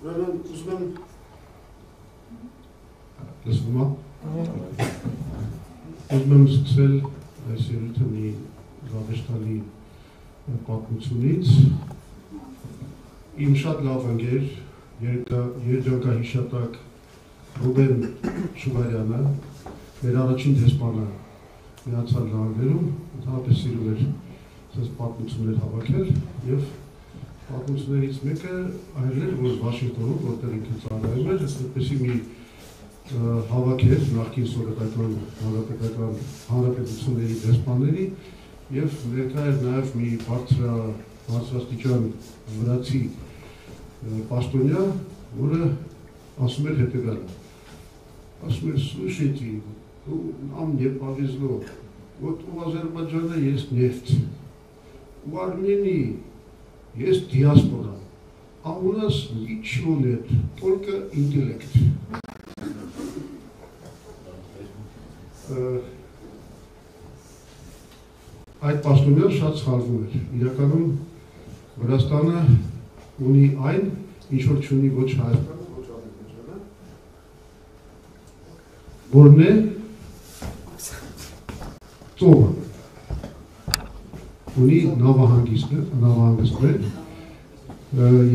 Ուրեմն ուզում եմ ուզում եմ սկսել այս ելույթը մի զավեշտալի պատմությունից։ Իմ շատ լավ ընկեր, երջանկահիշատակ Ռուբեն Շուգարյանը, մեր առաջին դեսպանը Միացյալ Նահանգներում, ընդհանրապես սիրում էր այս պատմություններ հավաքել եւ պատմություններից մեկը այլ էր, որ Վաշինգտոնում, որտեղ ինքը ծառայում էր, այդպեսի մի հավաք էր նախկին սովետական հանրապետությունների դեսպանների եւ ներկա էր նաեւ մի բարձրաստիճան վրացի պաշտոնյա, որը ասում էր հետեւյալը. ասում էր, слушайте, нам не повезло. Вот у Азербайджана есть нефть, у Армении есть диаспора, а у нас ничего нет, только интеллект. Այդ պաշտոնյան շատ սխալվում էր, իրականում Վրաստանը ունի այն, ինչ որ չունի ոչ Հայաստանը, ոչ Ադրբեջանը, որն է ծովը, ունի նավահանգիստներ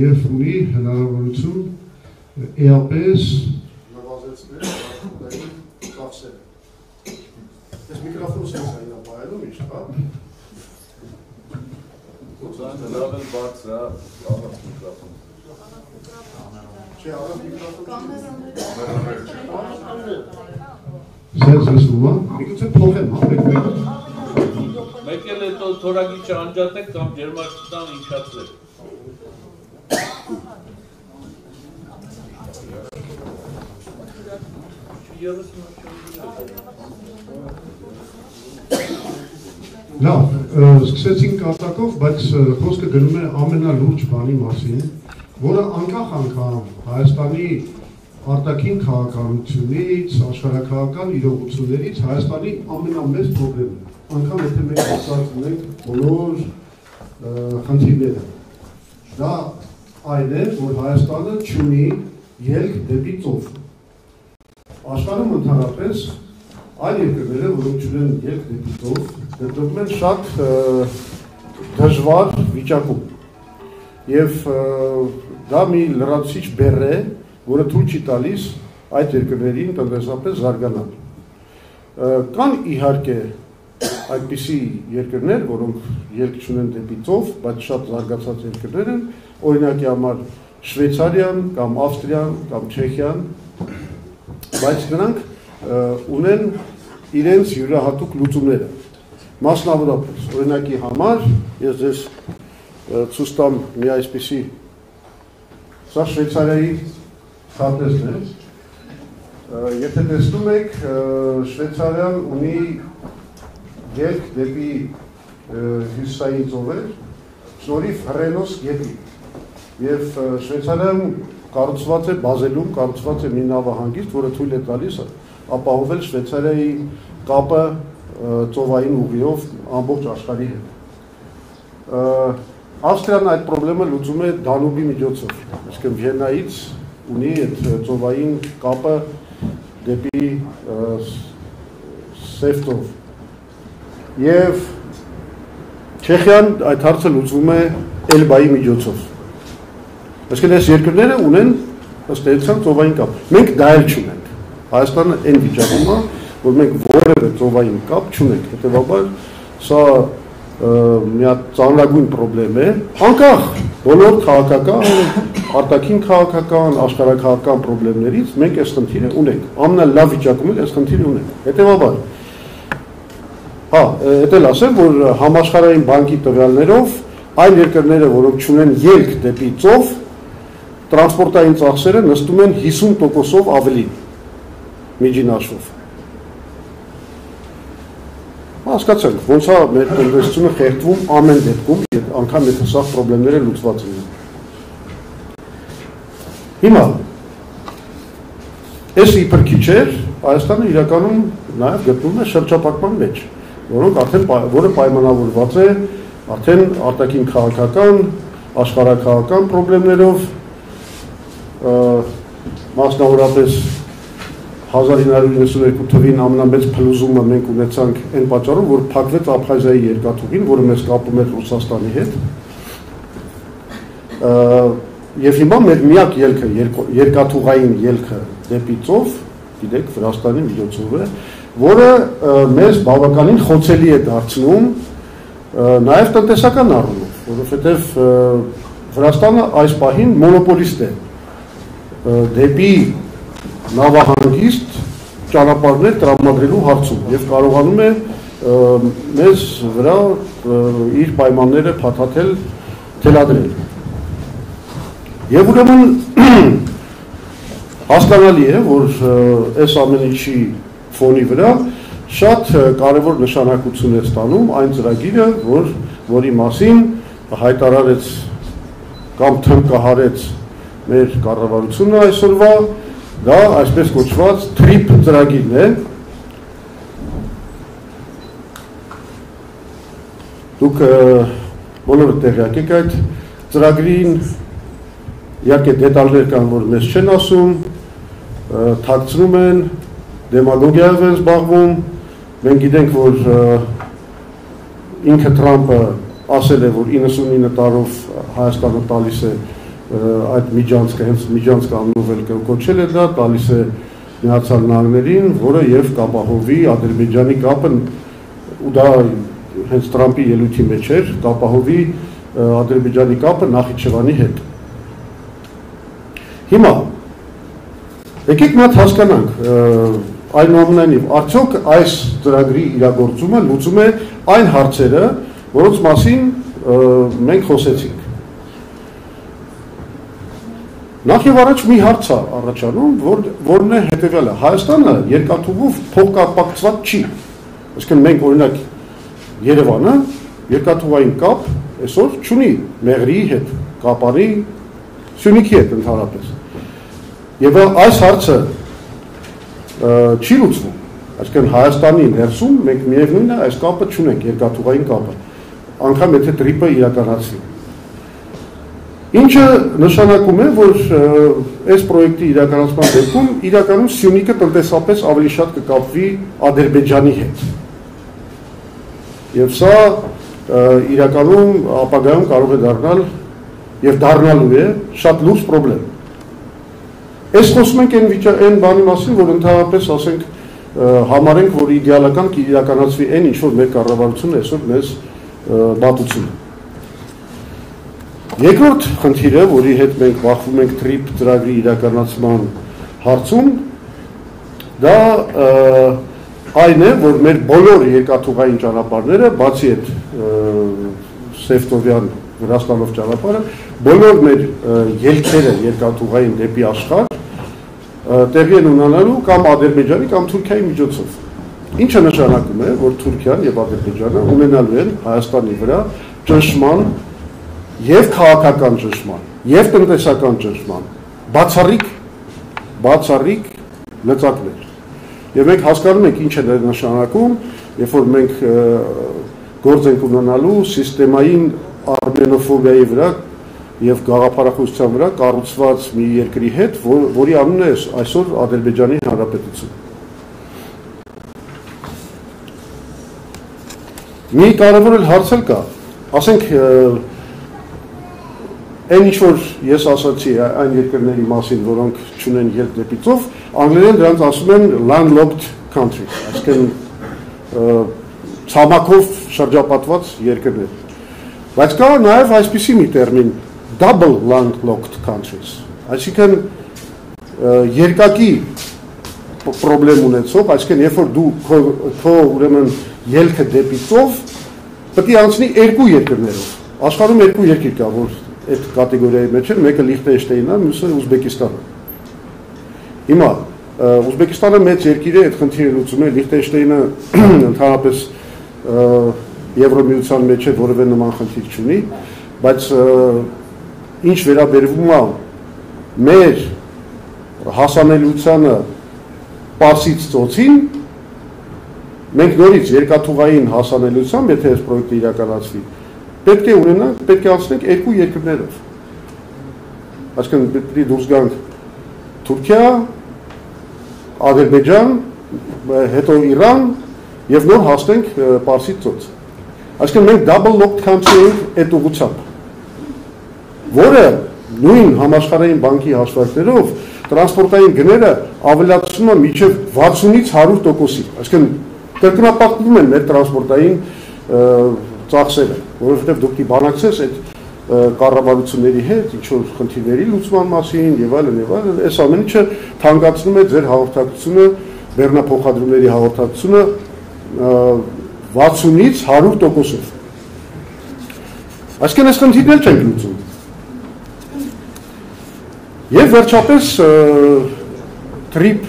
և ունի հնարավորություն էապես նվազեցնել արտաքին կապսերը։ Ես միկրոֆոնը սենց այն ապայելում իշտ, հա? Լավ էլ բարձր, առավ միկրոֆոն։ Չէ, առավ միկրոֆոն։ Սենց լսում, հա? Միգուցե փոխեմ, հա, մեկ էլ հետո թորագիչը անջատեք կամ ջերմաշտան ինքացրեք։ Լավ, սկսեցինք արտակով, բայց խոսքը գնում է ամենալուրջ բանի մասին, որը անկախ անգամ Հայաստանի արտաքին քաղաքականությունից, աշխարհաքաղաքական իրողություններից Հայաստանի ամենամեծ խնդիրն է, անգամ եթե մենք ասած ունենք բոլոր խնդիրները։ Դա այն է, որ Հայաստանը չունի ելք դեպի ծով։ Աշխարհում ընդհանրապես այլ երկրները, որոնք չունեն ելք դեպի ծով, գտնվում են շատ դժվար վիճակում։ Եվ դա մի լրացուցիչ բեռ է, որը թույլ չի տալիս այդ երկրներին տնտեսապես զարգանալ։ Կան իհարկե այդպիսի երկրներ, որոնք ելք չունեն դեպի ծով, բայց շատ զարգացած երկրներ են, օրինակի համար Շվեյցարիան կամ Ավստրիան կամ Չեխիան, բայց նրանք ունեն իրենց յուրահատուկ լուծումները։ Մասնավորապես, օրինակի համար, ես ձեզ ցույց տամ մի այսպիսի, սա Շվեյցարիայի քարտեզն է։ Եթե տեսնում եք, Շվեյցարիան ունի ելք դեպի հյուսիսային ծովեր, շնորհիվ Հռենոս գետի։ Եվ Շվեյցարիայում կառուցված է Բազելում, կառուցված է մի նավահանգիստ, որը թույլ է տալիս ապահովել Շվեյցարիայի կապը ծովային ուղիով ամբողջ աշխարհի հետ։ Ավստրիան այդ խնդրը լուծում է Դանուբի միջոցով, այսինքն Վիեննայից ունի այդ ծովային կապը դեպի Սև ծով։ Եվ Չեխիան այդ հարցը լուծվում է Էլբայի միջոցով։ Այսինքն այս երկրները ունեն ըստ էության ծովային կապ։ Մենք դա էլ չունենք։ Հայաստանը այն վիճակում է, որ մենք որևէ ծովային կապ չունենք։ Հետևաբար սա մի հատ ծանրագույն խնդրեմ է, անկախ բոլոր քաղաքական, արտաքին քաղաքական, աշխարհաքաղաքական խնդիրներից մենք այս խնդիրը ունենք։ Ամենալավ վիճակում էլ այս խնդիրը ունենք։ Հետևաբար Էդ էլ ասեմ, որ համաշխարհային բանկի տվյալներով այն երկրները, որոնք չունեն ելք դեպի ծով, տրանսպորտային ծախսերը նստում են 50%-ով ավելի միջին հաշվով։ Հասկացանք, ոնց է մեր տնտեսությունը խեղդվում ամեն դեպքում, անգամ եթե սա խնդիրները լուծված են։ Հիմա այս իբր քիչեր Հայաստանը իրականում նաև գտնվում է շրջապատման մեջ, որը պայմանավորված է արդեն արտաքին քաղաքական, աշխարհաքաղաքական խնդիրներով, մասնավորապես 1992 թվին ամենամեծ փլուզումը մենք ունեցանք այն պատճառով, որ փակվեց Աբխազիայի երկաթուղին, որը մեզ կապում էր Ռուսաստանի հետ։ Եվ հիմա մեր միակ ելքը, երկաթուղային ելքը դեպի ծով, գիտեք, Վրաստանի միջոցով է, որը մեզ բավականին խոցելի է դարձնում նաև տնտեսական առումով, որովհետև Վրաստանը այս պահին մոնոպոլիստ է դեպի նավահանգիստ ճանապարհներ տրամադրելու հարցում եւ կարողանում է մեզ վրա իր պայմանները փաթաթել, թելադրել։ Եվ ուրեմն հասկանալի է, որ այս ամեն ինչի ֆոնի վրա շատ կարևոր նշանակություն է ստանում այն ծրագիրը, որի մասին հայտարարեց կամ թմկահարեց մեր կառավարությունը այսօրվա, դա այսպես կոչված TRIP ծրագիրն է։ Դուք բոլորը տեղյակ եք այդ ծրագրին, իհարկե դետալներ կան, որ մեզ չեն ասում, թաքցնում են, դեմագոգիայով են զբաղվում, մենք գիտենք, որ ինքը Թրամփը ասել է, որ 99 տարով Հայաստանը տալիս է այդ միջանցքը, հենց միջանցքը անունով էլ կոչել է դա, տալիս է Միացյալ Նահանգներին, որը եւ կապահովի Ադրբեջանի կապը, ու դա հենց Թրամփի ելույթի մեջ էր, կապահովի Ադրբեջանի կապը Նախիջևանի հետ։ Հիմա եկեք մենք հասկանանք, այնուամենայնիվ արդյոք այս ծրագրի իրագործումը լուծում է այն հարցերը, որոնց մասին մենք խոսեցինք։ Նախ եւ առաջ մի հարց է առաջանում, որն է հետեւյալը. Հայաստանը երկաթուղով փոխկապակցված չի։ Այսինքն մենք օրինակ Երևանը երկաթուղային կապ այսօր չունի Մեղրիի հետ, Կապարի, Սյունիքի հետ ընդհանրապես։ Եվ այս հարցը չի լուծվում։ Այսինքն Հայաստանի ներսում մենք միևնույնն է այս կապը չունենք, երկաթուղային կապը, անգամ եթե TRIP-ը իրականացվի։ Ինչը նշանակում է, որ այս պրոյեկտի իրականացման դեպքում իրականում Սյունիքը տնտեսապես ավելի շատ կկապվի Ադրբեջանի հետ։ Եվ սա իրականում ապագայում կարող է դառնալ եւ դառնալու է շատ լուրջ խնդրեմ։ Այս խոսում ենք այն բանի մասին, որ ընդհանրապես ասենք համարենք, որ իդեալական կիրականացվի այն ինչ որ մեր կառավարությունը այսօր մեզ բացուցում է։ Երկրորդ խնդիրը, որի հետ մենք բախվում ենք TRIP ծրագրի իրականացման հարցում, դա այն է, որ մեր բոլոր երկաթուղային ճանապարհները, բացի այդ Սևտովյան Վրաստանով ճանապարհը, բոլոր մեր ելքերը երկաթուղային դեպի աշխարհ տեղի են ունենալու կամ Ադրբեջանի կամ Թուրքիայի միջոցով։ Ինչը նշանակում է, որ Թուրքիան եւ Ադրբեջանը ունենալու են Հայաստանի վրա ճնշման եւ քաղաքական ճնշման, եւ տնտեսական ճնշման, բացառիկ լծակներ։ Եվ մենք հասկանում ենք ինչ է դա նշանակում, երբ որ մենք գործ ենք ունենալու սիստեմային արմենոֆոբիայի վրա եւ գաղափարախոսության վրա կառուցված մի երկրի հետ, որի անունն է այսօր Ադրբեջանի Հանրապետություն։ Մի կարևոր հարց էլ կա, ասենք այն ինչ որ ես ասացի այն երկրների մասին, որոնք չունեն ելք դեպի ծով, անգլերեն դրանց ասում են landlocked countries, այսինքն ցամաքով շրջապատված երկրներ։ Բայց կա նաև այսպիսի մի տերմին double landlocked countries, այսինքն երկակի պրոբլեմ ունեցող, այսինքն երբ որ դու քո ուրեմն ելքը դեպի ծով պետք է անցնի երկու երկրներով։ Աշխարհում երկու երկիր կա, որ այդ կատեգորիայի մեջ են, մեկը Լիխտենշտեյնն է, մյուսը Ուզբեկիստանը։ Հիմա Ուզբեկիստանը մեծ երկիր է, այդ խնդիրը լուծում է, Լիխտենշտեյնը ընդհանրապես Եվրոմիության մեջ է, որևէ նման խնդիր չունի, բայց ինչ վերաբերվում է մեր հասանելիությանը Պարսից ծոցին, մենք նորից երկաթուղային հասանելիությամբ, եթե այս պրոյեկտը իրականացվի, պետք է անցնենք երկու երկրներով։ Այսինքն պետք է դուրս գանք Թուրքիա, Ադրբեջան, հետո Իրան եւ նոր հասնենք Պարսից ծոց։ Այսինքն մենք double locked country ենք այդ ուղղությամբ, որը նույն համաշխարհային բանկի հաշվարկներով տրանսպորտային գները ավելացնում են մինչև 60-ից 100%-ի։ Այսինքն կրկնապատկվում են մեր տրանսպորտային ծախսերը, որովհետև դուք դիբանակցես այդ կառավարությունների հետ, ինչ-որ խնդիրների լուծման մասին եւ այլն, այս ամեն ինչը թանկացնում է ձեր հաղորդակցությունը, բեռնափոխադրումների հաղորդակցությունը 60-ից 100%-ով։ Այսինքն այս խնդիրներ չենք լուծում։ Եվ վերջապես TRIP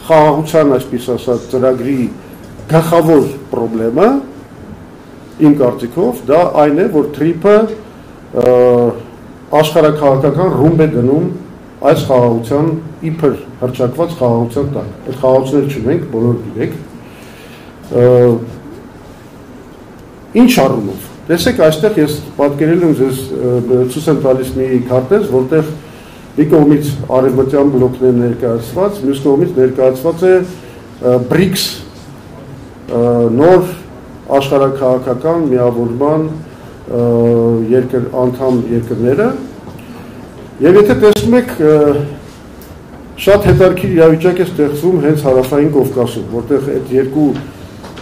խաղաղության, այսպես ասած, ծրագրի գլխավոր խնդրը իմ կարծիքով դա այն է, որ TRIP-ը աշխարհաքաղաքական ռումբ է դնում այս խաղաղության իբր հռչակված խաղաղության տակ։ Այդ խաղաղությունները չունենք, բոլորը գիտեք։ Ինչ առումով։ Տեսեք, այստեղ ես պատկերել եմ ձեզ ցույց եմ տալիս մի քարտեզ, որտեղ մի կողմից արևմտյան բլոկն է ներկայացված, մյուս կողմից ներկայացված է BRICS նոր աշխարհաքաղաքական միավորման անդամ երկրները, եւ եթե տեսնում եք շատ հետաքրքիր իրավիճակ է ստեղծվում հենց հարավային Կովկասում, որտեղ այդ երկու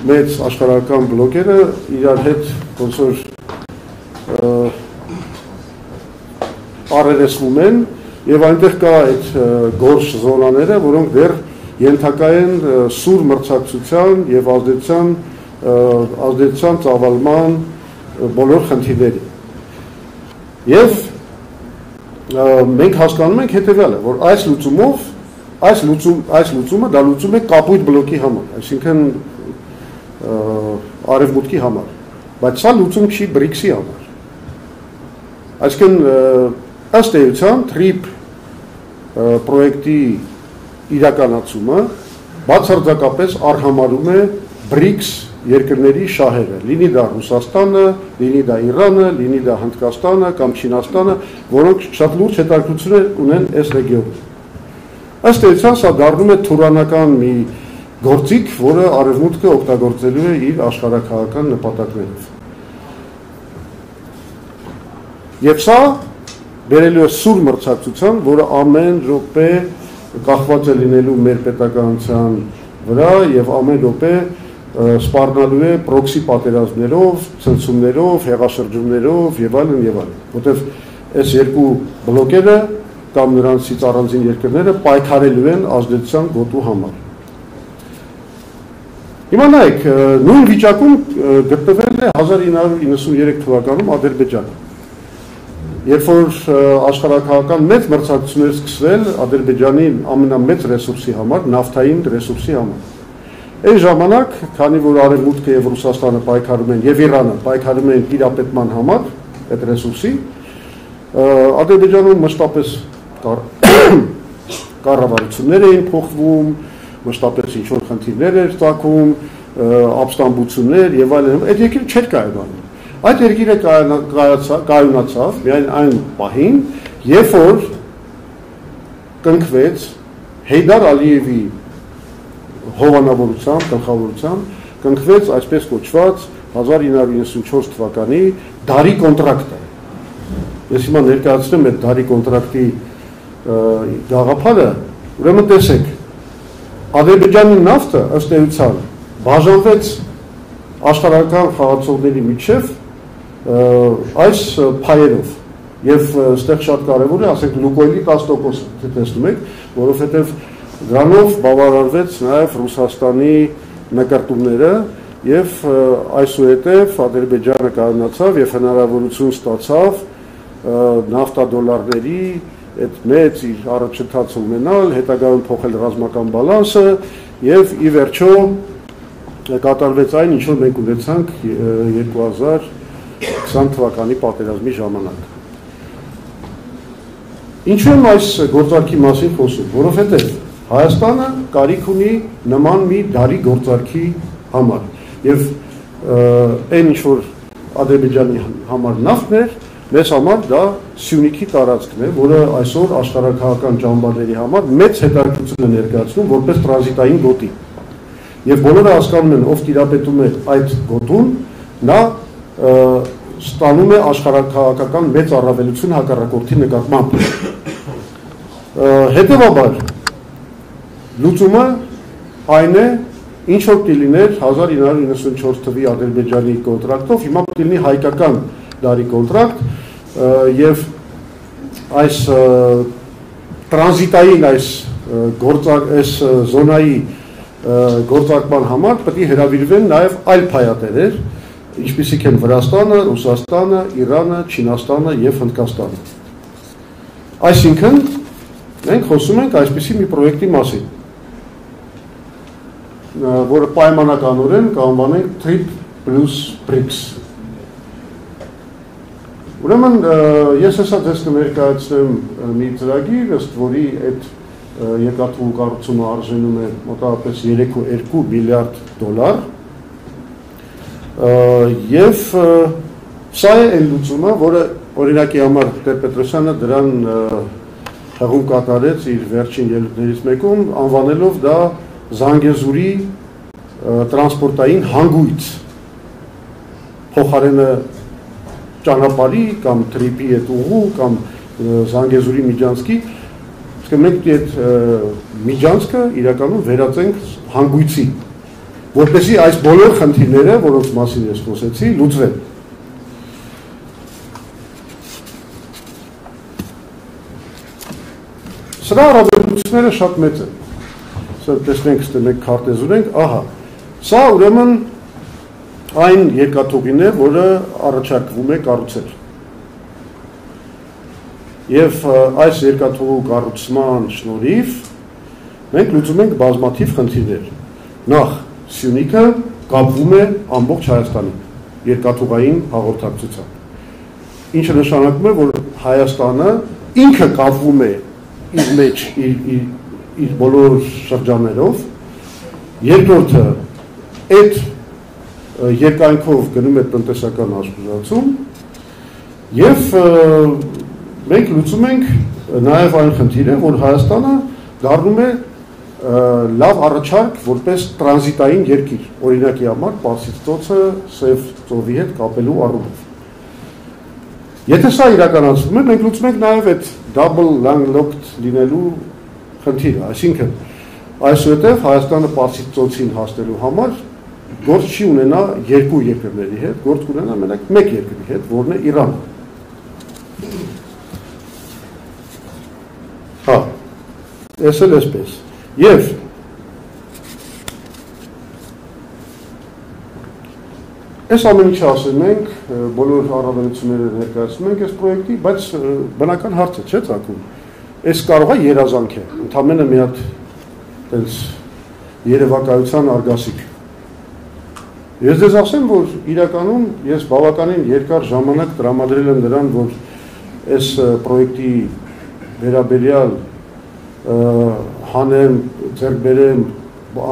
մեծ աշխարհական բլոկերը իրար հետ ոնց որ առերեսվում են եւ այնտեղ կա այդ գորշ զոնաները, որոնք դեռ ենթակա են սուր մրցակցության եւ ազդեցության ծավալման բոլոր խնդիրների։ Եվ մենք հասկանում ենք հետեւյալը, որ այս լուծումը դա լուծում է կապույտ բլոկի համար, այսինքն արևմուտքի համար, բայց սա լուծում չի BRICS-ի համար։ Այսինքն ըստ էության TRIP պրոյեկտի իրականացումը բացարձակապես արհամարում է BRICS երկրների շահերը, լինի դա Ռուսաստանը, լինի դա Իրանը, լինի դա Հնդկաստանը կամ Չինաստանը, որոնք շատ լուրջ հետաքրքրություն ունեն այս ռեգիոնում։ Ըստ էության սա դառնում է թուրանական մի գործիք, որը արևմուտքը օգտագործելու է իր աշխարհաքաղաքական նպատակներով։ Եվ սա բերելու է սուր մրցակցության, որը ամեն րոպե կախված է լինելու մեր պետականության վրա եւ ամեն րոպե սպառնալու է պրոքսի պատերազմներով, ցնցումներով, հեղաշրջումներով եւ այլն եւ այլն, որտեւ այս երկու բլոկերը կամ նրանցից առանձին երկրները պայքարելու են ազդեցության գոտու համար։ Հիմա նայեք, նույն վիճակում գտնվել է 1993 թվականում Ադրբեջանը։ Երբ որ աշխարհաքաղաքական մեծ մրցակցություններ սկսվել Ադրբեջանի ամենամեծ ռեսուրսի համար, նավթային ռեսուրսի համար։ Այն ժամանակ, քանի որ Արևմուտքը եւ Ռուսաստանը պայքարում են եւ Իրանը պայքարում են տիրապետման համար այդ ռեսուրսի, Ադրբեջանում մշտապես կառավարություններ էին փոխվում, մշտապես ինչ-որ խնդիրներ էր ծագում, ապստամբություններ եւ այլն, այդ երկիրը չէր կայունանում։ Այդ երկիրը կայունացավ միայն այն պահին, երբ որ կնքվեց Հեյդար Ալիևի հովանավորությամբ, գլխավորությամբ, կնքվեց այսպես կոչված 1994 թվականի դարի կոնտրակտը։ Ես հիմա ներկայացնում եմ այդ դարի կոնտրակտի գաղափարը, ուրեմն տեսեք, Ադրբեջանի նավթը ըստ էության բաժանվեց աշխարհական խաղացողների միջև այս փայերով եւ այստեղ շատ կարեւոր է, ասենք Լուկոյլի 10%-ը տեսնում եք, որովհետեւ դրանով բավարարվեց նաեւ Ռուսաստանի նկարտումները եւ այսուհետեւ Ադրբեջանը կայունացավ եւ հնարավորություն ստացավ նավթադոլարների այդ մեծ իր առաջընթացը ունենալ, հետագայում փոխել ռազմական բալանսը եւ ի վերջո կատարվեց այն, ինչ որ մենք ունեցանք 2020 թվականի պատերազմի ժամանակ։ Ինչու եմ այս գործարքի մասին խոսում, որովհետեւ Հայաստանը կարիք ունի նման մի դարի գործարքի համար եւ այն ինչ որ Ադրբեջանի համար նավթն էր, մեզ համար դա Սյունիքի տարածքն է, որը այսօր աշխարհաքաղաքական ճամբարների համար մեծ հետաքրքրություն է ներկայացնում որպես տրանզիտային գոտի։ Եվ բոլորը հասկանում են, ով տիրապետում է այդ գոտուն, նա ստանում է աշխարհաքաղաքական մեծ առավելություն հակառակորդի նկատմամբ։ Հետևաբար լուծումը այն է, ինչ որ կլիներ 1994 թվականի Ադրբեջանի կոնտրակտով, հիմա կլինի հայկական դարի կոնտրակտ եւ այս տրանզիտային այս զոնայի գործարկման համար պետք է հրավիրվեն նաեւ այլ փայատերեր, ինչպիսիք են Վրաստանը, Ռուսաստանը, Իրանը, Չինաստանը եւ Հնդկաստանը։ Այսինքն մենք խոսում ենք այսպիսի մի պրոյեկտի մասին, որը պայմանականորեն կանվանենք TRIP plus BRICS։ Ուրեմն ես հեսա ձեզ կներկայացնեմ մի ծրագիր, ըստ որի այդ երկաթուղու կառուցումը արժենում է մոտավորապես 3.2 միլիարդ դոլար, եւ սա է այն լուծումը, որը օրինակի համար Տեր-Պետրոսյանը դրան հղում կատարեց իր վերջին ելույթներից մեկում, անվանելով դա Զանգեզուրի տրանսպորտային հանգույց, փոխարենը ճանապարհի կամ TRIP-ի այդ ուղու կամ Զանգեզուրի միջանցքի, իսկ մենք այդ միջանցքը իրականում վերածենք հանգույցի, որպեսզի այս բոլոր խնդիրները, որոնց մասին ես խոսեցի, լուծվեն։ Սրա առավելությունները շատ մեծ են։ Տեսնենք, ստենք քարտեզ ունենք, ահա, սա ուրեմն այն երկաթուղին է, որը առաջարկվում է կառուցել։ Եվ այս երկաթուղու կառուցման շնորհիվ մենք լուծում ենք բազմաթիվ խնդիրներ։ Նախ Սյունիքը կապվում է ամբողջ Հայաստանին երկաթուղային հաղորդակցությամբ։ Ինչը նշանակում է, որ Հայաստանը ինքը կապվում է իր մեջ իր բոլոր շրջաններով, երկրորդը այդ երկայնքով գնում է տնտեսական աշխուժացում եւ մենք լուծում ենք նաեւ այն խնդիրը, որ Հայաստանը դառնում է լավ առաջարկ որպես տրանզիտային երկիր, օրինակի համար Պարսից ծոցը Սև ծովի հետ կապելու առումով։ Եթե սա իրականացվում է, մենք լուծում ենք նաեւ այդ double landlocked լինելու խնդիրը, այսինքն այսուհետև Հայաստանը Պարսից ծոցին հասնելու համար գործ չի ունենա երկու երկրների հետ, գործ կունենա մենակ մեկ երկրի հետ, որն է Իրանը։ Հա, ես էլ էսպես։ Եվ այս ամեն ինչը ասում ենք, բոլոր առավելությունները ներկայացնում ենք այս պրոյեկտի, բայց բնական հարց է, չէ՞ ծագում։ Այս կարող է երազանք է, ընդամենը մի հատ տենց երևակայության արգասիկ։ Ես ձեզ ասեմ, որ իրականում ես բավականին երկար ժամանակ տրամադրել եմ դրան, որ այս պրոյեկտի վերաբերյալ հանեմ, ձեռք բերեմ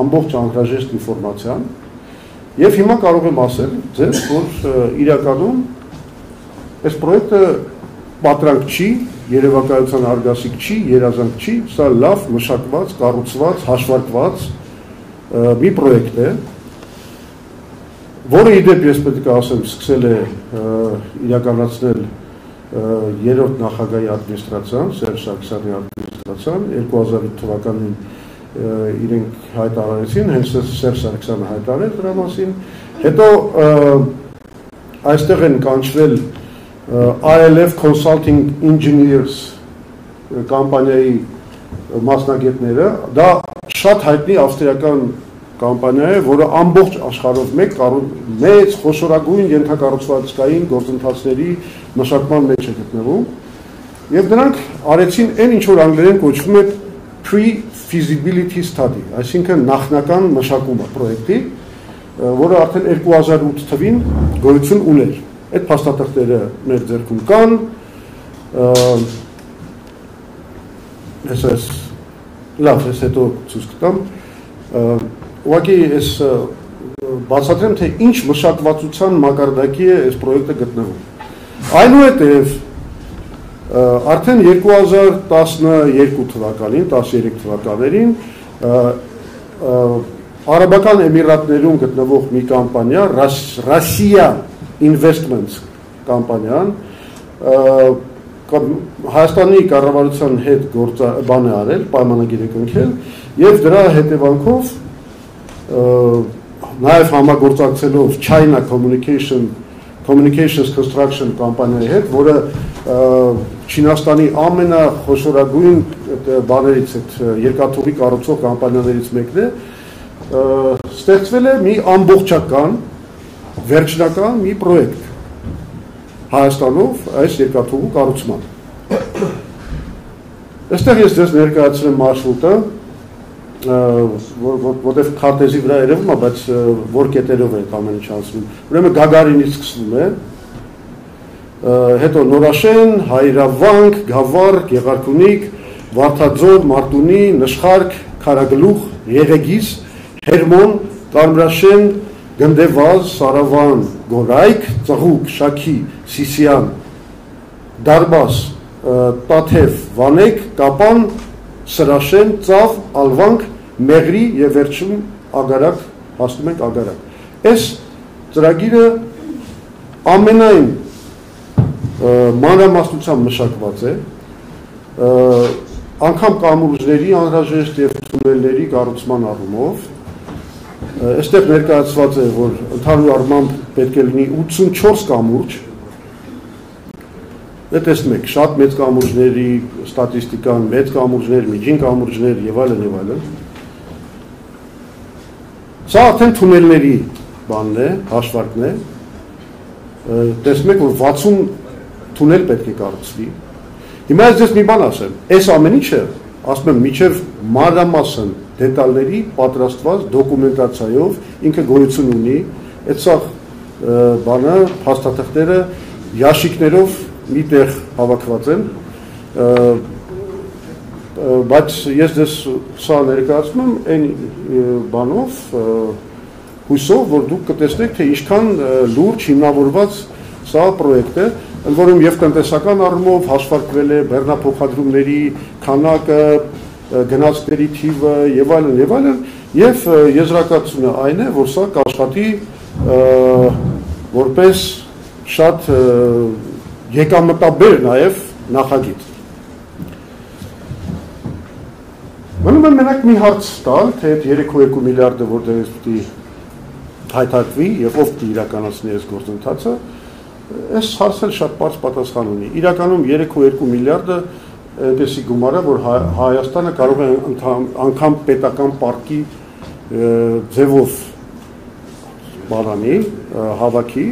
ամբողջ անհրաժեշտ ինֆորմացիան, եւ հիմա կարող եմ ասել ձեզ, որ իրականում այս պրոյեկտը պատրանք չի, երևակայության արգասիկ չի, երազանք չի, սա լավ մշակված, կառուցված, հաշվարկված մի պրոյեկտ է, որը իդեպ ես պետք է ասեմ, սկսել է իրականացնել երրորդ նախագահի ադմինիստրացիան, Սերժ Սարգսյանի ադմինիստրացիան, 2008 թվականին իրենք հայտարարեցին, հենց Սերժ Սարգսյանը հայտարարել դրա մասին, հետո այստեղ են կանչվել ILF Consulting Engineers կամպանիայի մասնագետները, դա շատ հայտնի ավստրիական կամպանիա է, որը ամբողջ աշխարհով մեծ խոշորագույն ենթակառուցվածքային գործընթացների մշակման մեջ է գտնվում, եւ դրանք արեցին այն, ինչ որ անգլերեն կոչվում է pre-feasibility study, այսինքն նախնական մշակումը պրոյեկտի, որը արդեն 2008 թվին գոյություն ուներ։ Այդ փաստաթղթերը մեր ձեռքում կան, ես լավ, ես հետո ցույց կտամ, ուղղակի ես բացատրեմ, թե ինչ մշակվածության մակարդակի է այս պրոյեկտը գտնվում։ Այնուհետև արդեն 2012 թվականին, 13 թվականներին Արաբական Էմիրատներում գտնվող մի կամպանիա, Russia Investments կամպանիան, Հայաստանի կառավարության հետ բան է արել, պայմանագիր է կնքել, եւ դրա հետևանքով նաեւ համագործակցելով China Communications Construction կամպանիայի հետ, որը Չինաստանի ամենախոշորագույն բաներից այդ երկաթուղի կառուցող կամպանիաներից մեկն է, ստեղծվել է մի ամբողջական վերջնական մի պրոյեկտ Հայաստանով այս երկաթուղու կառուցման։ Այստեղ ես ձեզ ներկայացրեմ մարշրուտը, որտեղ քարտեզի վրա երևում է, բայց որ կետերով է այդ ամենը չանցնում։ Ուրեմն Գագարինից սկսվում է, հետո Նորաշեն, Հայրավանք, Գավառ, Գեղարքունիք, Վարդաձոր, Մարտունի, Նշխարք, Քարագլուխ, Եղեգիս, Հերմոն, Կարմրաշեն, Գնդեվազ, Սարավան, Գորայք, Ծղուկ, Շաքի, Սիսիան, Դարբաս, Տաթև, Վանեկ, Կապան, Սրաշեն, Ծավ, Ալվանք, Մեղրի եւ վերջում Ագարակ, հասնում ենք Ագարակ։ Այս ծրագիրը ամենայն մանրամասնությամբ մշակված է, անգամ կամուրջների անհրաժեշտ եւ թունելների կառուցման առումով Այստեղ ներկայացված է, որ ընդհանուր առմամբ պետք է լինի 84 կամուրջ, տեսնում եք, շատ մեծ կամուրջների ստատիստիկան, մեծ կամուրջներ, միջին կամուրջներ եւ այլն եւ այլն։ Սա արդեն թունելների բանն է, հաշվարկն է։ Տեսնում եք, որ 60 թունել պետք է կառուցվի։ Հիմա ես ձեզ մի բան ասեմ, այս ամեն ինչը, ասում եմ, միջև մանրամասն դետալների պատրաստված դոկումենտացիայով ինքը գոյություն ունի, այդ սա բանը, փաստաթղթերը ящикներով միտեղ հավաքված են, բայց ես դες սա ներկայացնում եմ այն բանով, հույսով, որ դուք կտեսնեք, թե ինչքան լուրջ հիմնավորված սա պրոյեկտ է, ընդ որում եւ տնտեսական առումով հաշվարկվել է բեռնափոխադրումների քանակը, գնացքների թիվը եւ այլն եւ եզրակացությունը այն է, որ սա կաշխատի որպես շատ եկամտաբեր նաեւ նախագիծ։ Մնում է մենակ մի հարց տալ, թե այդ 3.2 միլիարդը որտեղ պետք է հայտարարվի եւ ով պետք է իրականացնի այս գործընթացը, այս հարցը շատ բարձ պատասխան ունի։ Իրականում 3.2 միլիարդը այնպեսի գումար է, որ Հայաստանը կարող է անգամ պետական պարկի ձևով բանանի, հավաքի։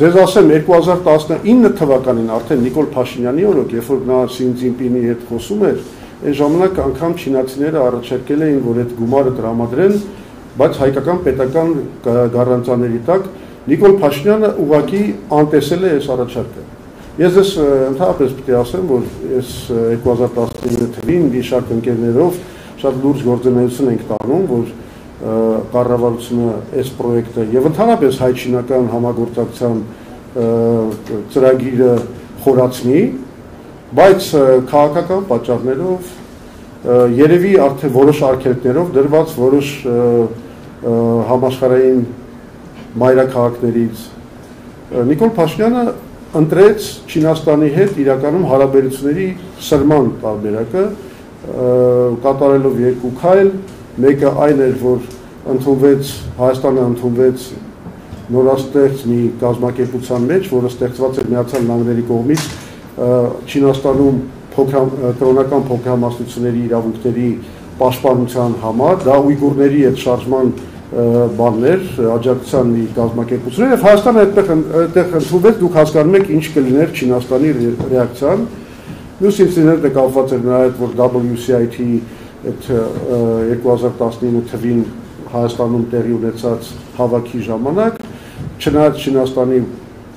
Ձեզ ասեմ, 2019 թվականին արդեն Նիկոլ Փաշինյանի օրոք, երբ որ նա Սին Ցզինպինի հետ խոսում էր, այն ժամանակ անգամ չինացիները առաջարկել էին, որ այդ գումարը տրամադրեն, բայց հայկական պետական գառանցաների տակ Նիկոլ Փաշինյանը ուղղակի անտեսել է այս առաջարկը։ Ես ես ընդհանրապես պետք է ասեմ, որ այս 2019 թվականին մի շարք ընկերներով շատ լուրջ գործունեություն ենք տանում, որ կառավարությունը այս պրոյեկտը եւ ընդհանրապես հայ-չինական համագործակցության ծրագիրը խորացնի, բայց քաղաքական պատճառներով երևի արդեն որոշ արգելքներով դրված որոշ համաշխարհային մայրաքաղաքներից Նիկոլ Փաշինյանը ընտրեց Չինաստանի հետ իրականում հարաբերությունների սրման տարբերակը, կատարելով երկու քայլ, մեկը այն էր, որ ընդունվեց Հայաստանը ընդունվեց նորաստեղծ մի կազմակերպության մեջ, որը ստեղծված էր Միացյալ Նահանգների կողմից Չինաստանում կրոնական փոքրամասնությունների իրավունքների պաշտպանության համար, դա ուйգուրների այդ շարժման բաններ, աջակցության մի կազմակերպություն եւ Հայաստանը այդտեղ ընդունվեց, դուք հասկանում եք ինչ կլիներ Չինաստանի ռեակցիան։ Մյուս ինցիդենտը կապված էր նրա հետ, որ WCIT այդ 2019 թվականին Հայաստանում տեղի ունեցած հավաքի ժամանակ, չնայած Չինաստանի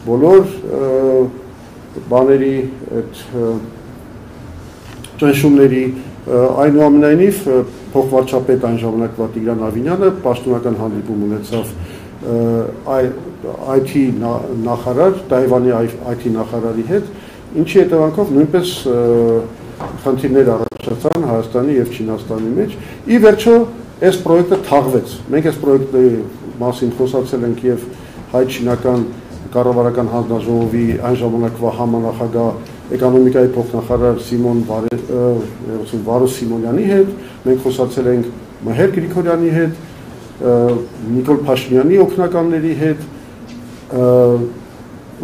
բոլոր բաների այդ ճնշումների այնուամենայնիվ փոխվարչապետ այն ժամանակվա Տիգրան Ավինյանը պաշտոնական հանդիպում ունեցավ IT նախարար, Թայվանի IT նախարարի հետ, ինչի հետևանքով նույնպես խնդիրներ առաջացան Հայաստանի եւ Չինաստանի մեջ։ Ի վերջո այս պրոյեկտը թաղվեց։ Մենք այս պրոյեկտի մասին խոսացել ենք եւ հայ-չինական կառավարական հանձնաժողովի այն ժամանակվա համանախագահ էկոնոմիկայի փոխնախարար Վարուս Սիմոնյանի հետ, մենք խոսացել ենք Մհեր Գրիգորյանի հետ, Նիկոլ Փաշինյանի օգնականների հետ,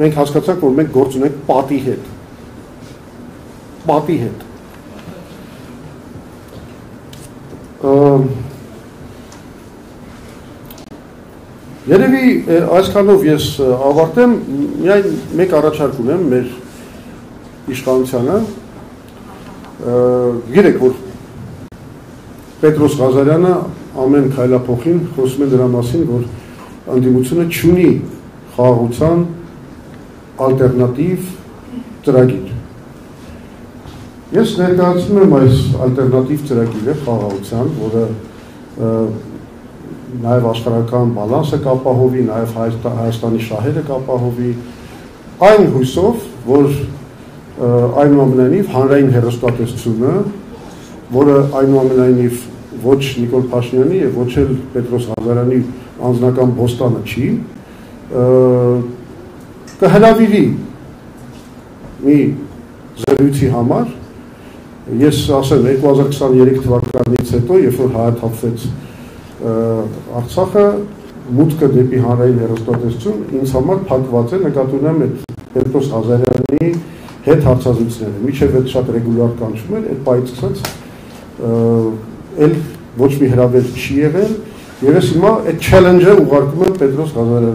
մենք հասկացանք, որ մենք գործ ունենք պատի հետ։ Երևի այսքանով ես ավարտեմ, միայն մեկ առաջարկ ունեմ մեր իշխանությանը, գիտեք, որ Պետրոս Ղազարյանը ամեն քայլափոխին խոսում է դրա մասին, որ ընդդիմությունը չունի խաղաղության ալտերնատիվ ծրագիր։ Ես ներկայացնում եմ այս ալտերնատիվ ծրագիրը խաղաղության, որը նաև աշխարհական բալանսը կապահովի, նաև Հայաստանի շահերը կապահովի, այն հույսով, որ այնուամենայնիվ հանրային հեռուստատեսությունը, որը այնուամենայնիվ ոչ Նիկոլ Փաշինյանի եւ ոչ էլ Պետրոս Ղազարյանի անձնական բոստանը չի, կհրավիրի մի զրույցի համար, ես ասեմ 2023 թվականից հետո, երբ որ հայաթափվեց Արցախը, մուտքը դեպի հանրային հեռուստատեսություն ինձ համար փակված է, նկատի ունեմ այդ Պետրոս Ղազարյանի հետ հարցազրույցները, մինչև այդ շատ ռեգուլար կանչում էր, այդ պայից սկսած էլ ոչ մի հրավեր չի եղել, եւ ես հիմա այդ challenge-ը ուղարկում եմ Պետրոս Ղազարյանին